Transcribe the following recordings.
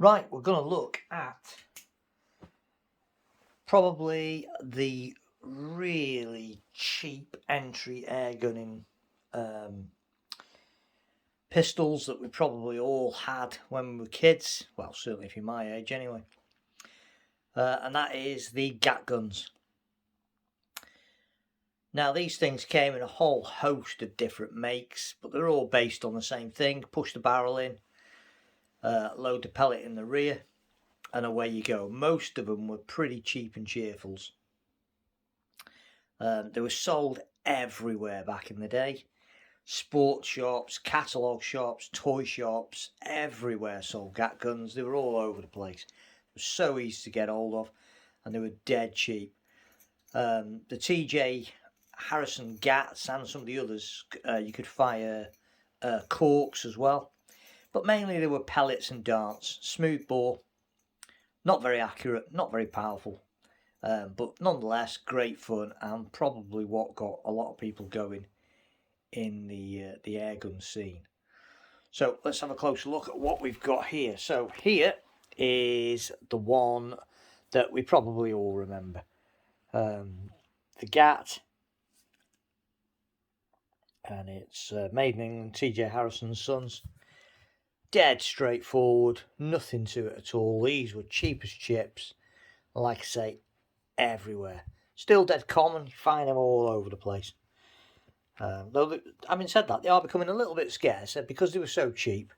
Right, we're going to look at probably the really cheap entry airgunning pistols that we probably all had when we were kids. Well, certainly if you're my age anyway. And that is the gat guns. Now, these things came in a whole host of different makes, but they're all based on the same thing. Push the barrel in, load the pellet in the rear, and away you go. Most of them were pretty cheap and cheerfuls. They were sold everywhere back in the day. Sports shops, catalogue shops, toy shops, everywhere sold gat guns. They were all over the place. They were so easy to get hold of, and they were dead cheap. The TJ Harrison Gats and some of the others, you could fire corks as well. But mainly they were pellets and darts. Smooth bore, not very accurate, not very powerful. But nonetheless, great fun, and probably what got a lot of people going in the airgun scene. So let's have a closer look at what we've got here. So here is the one that we probably all remember. The Gat, and it's made in England, TJ Harrison & Sons. Dead straightforward, nothing to it at all. These were cheap as chips, like I say, everywhere. Still dead common, you find them all over the place. Though, having said that, they are becoming a little bit scarce because they were so cheap.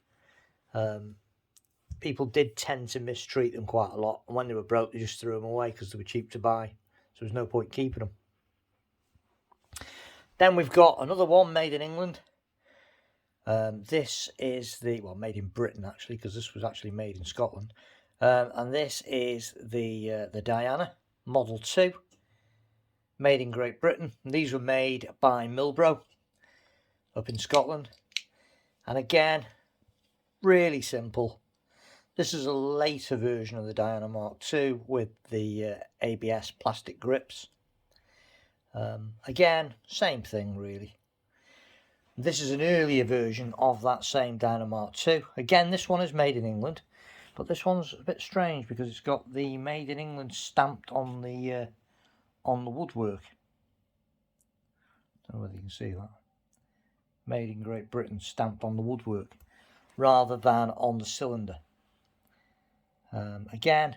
People did tend to mistreat them quite a lot, and when they were broke, they just threw them away because they were cheap to buy. So there was no point keeping them. Then we've got another one made in England. This is made in Britain actually, because this was actually made in Scotland. And this is the Diana Model 2, made in Great Britain. And these were made by Milbro up in Scotland. And again, really simple. This is a later version of the Diana Mark II with the ABS plastic grips. Again, same thing really. This is an earlier version of that same Diana Mark II. Again, this one is made in England, but this one's a bit strange because it's got the made in England stamped on the woodwork. Don't know whether you can see that. Made in Great Britain, stamped on the woodwork, rather than on the cylinder. Again,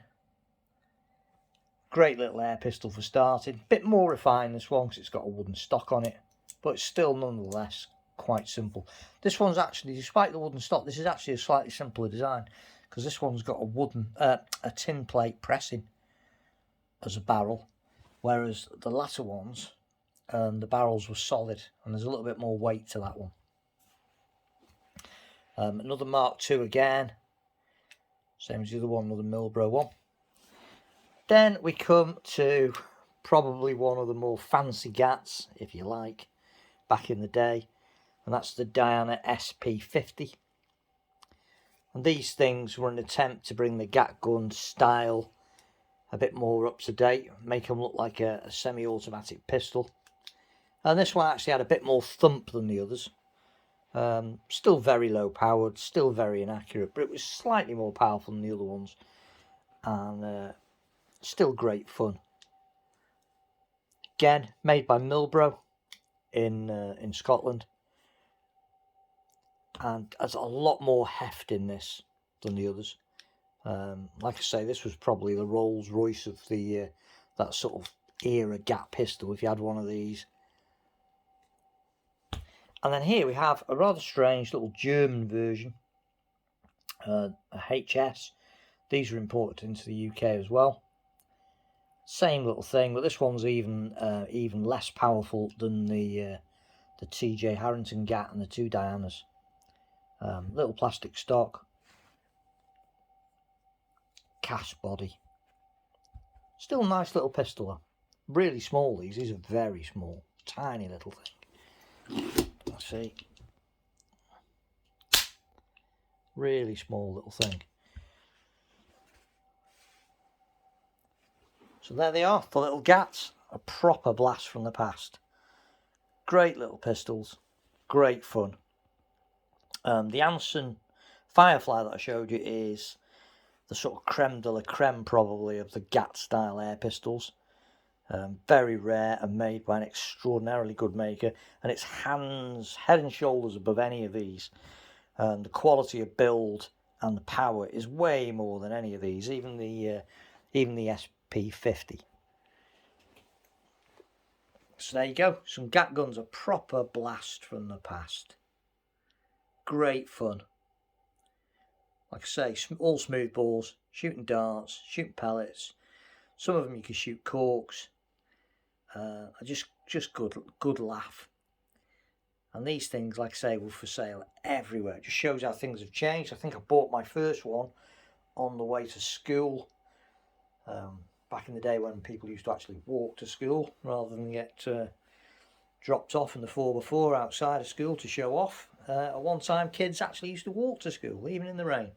great little air pistol for starting. Bit more refined this one because it's got a wooden stock on it, but it's still nonetheless quite simple. This one's actually, despite the wooden stock, this is actually a slightly simpler design because this one's got a tin plate pressing as a barrel, whereas the latter ones, the barrels were solid, and there's a little bit more weight to that one. Another Mark II again, same as the other one, another Milbro one. Then we come to probably one of the more fancy Gats, if you like, back in the day, and that's the Diana SP50. And these things were an attempt to bring the Gat gun style a bit more up to date, make them look like a semi-automatic pistol. And this one actually had a bit more thump than the others. Still very low powered, still very inaccurate, but it was slightly more powerful than the other ones, and still great fun. Again, made by Milbro in Scotland, and has a lot more heft in this than the others. Like I say, this was probably the Rolls Royce of the that sort of era Gat pistol, if you had one of these. And then here we have a rather strange little German version, a HS. These are imported into the UK as well. Same little thing, but this one's even less powerful than the TJ Harrington Gat and the two Dianas. Little plastic stock, cast body. Still a nice little pistol though. Really small, these are very small, tiny little thing. Let's see. Really small little thing. So there they are, the little Gats, a proper blast from the past. Great little pistols, great fun. The Anson Firefly that I showed you is the sort of creme de la creme probably of the Gat style air pistols. Very rare and made by an extraordinarily good maker, and it's head and shoulders above any of these. The quality of build and the power is way more than any of these, even the SP50. So there you go, some Gat guns, a proper blast from the past. Great fun. Like I say, all smooth balls, shooting darts, shooting pellets. Some of them you can shoot corks. Just good laugh. And these things, like I say, were for sale everywhere. It just shows how things have changed. I think I bought my first one on the way to school. Back in the day when people used to actually walk to school rather than get dropped off in the 4x4 outside of school to show off. At one time, kids actually used to walk to school, even in the rain.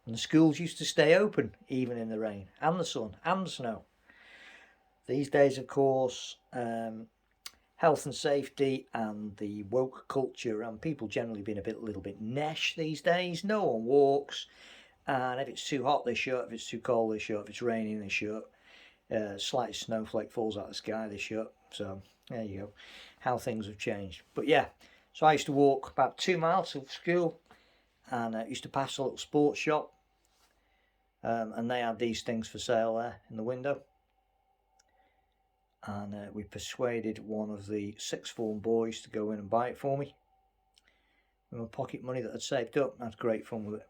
And the schools used to stay open, even in the rain, and the sun, and the snow. These days, of course, health and safety and the woke culture and people generally being a little bit nesh these days. No one walks, and if it's too hot they shut, if it's too cold they shut, if it's raining they shut, slight snowflake falls out of the sky they shut. So there you go, how things have changed. But yeah, so I used to walk about 2 miles to school, and I used to pass a little sports shop, and they had these things for sale there in the window. And we persuaded one of the sixth form boys to go in and buy it for me with my pocket money that I'd saved up. I had great fun with it.